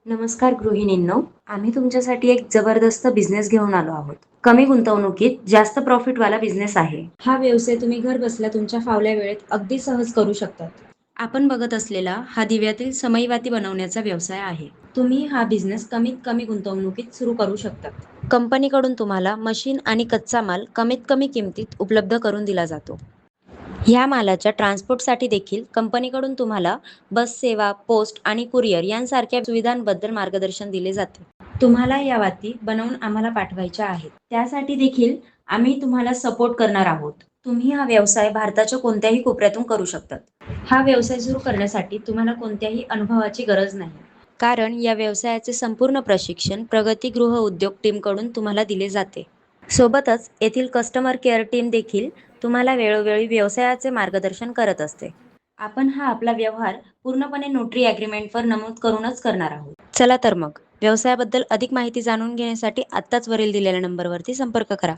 नमस्कार गृहिणींनो, आम्ही तुमच्यासाठी एक जबरदस्त बिझनेस घेऊन आलो आहोत. कमी गुंतवणुकीत जास्त प्रॉफिटवाला बिझनेस आहे. हा व्यवसाय तुम्ही घर बसल्या तुमच्या फावल्या वेळेत अगदी सहज करू शकतात. आपण बघत असलेला हा दिव्यातील समईवाती बनवण्याचा व्यवसाय आहे. तुम्ही हा बिझनेस कमीत कमी गुंतवणुकीत सुरू करू शकता. कंपनीकडून तुम्हाला मशीन आणि कच्चा माल कमीत कमी किमतीत उपलब्ध करून दिला जातो. ह्या मालाच्या ट्रान्सपोर्टसाठी देखील कंपनीकडून तुम्हाला बस सेवा, पोस्ट आणि कुरिअर यांसारख्या सुविधांबद्दल मार्गदर्शन दिले जाते. तुम्हाला या वाती बनवून आम्हाला पाठवायच्या आहेत. त्यासाठी देखील आम्ही तुम्हाला सपोर्ट करणार आहोत. तुम्ही हा व्यवसाय भारताच्या कोणत्याही कोपऱ्यातून करू शकतात. हा व्यवसाय सुरू करण्यासाठी तुम्हाला कोणत्याही अनुभवाची गरज नाही. कारण या व्यवसायाचे संपूर्ण प्रशिक्षण प्रगतीगृह उद्योग टीमकडून तुम्हाला दिले जाते. सोबतच येथील कस्टमर केअर टीम देखील तुम्हाला वेळोवेळी व्यवसायाचे मार्गदर्शन करत असते. आपण हा आपला व्यवहार पूर्णपणे नोटरी ॲग्रीमेंटवर नमूद करूनच करणार आहोत. चला तर मग व्यवसायाबद्दल अधिक माहिती जाणून घेण्यासाठी आत्ताच वरील दिलेल्या नंबरवरती संपर्क करा.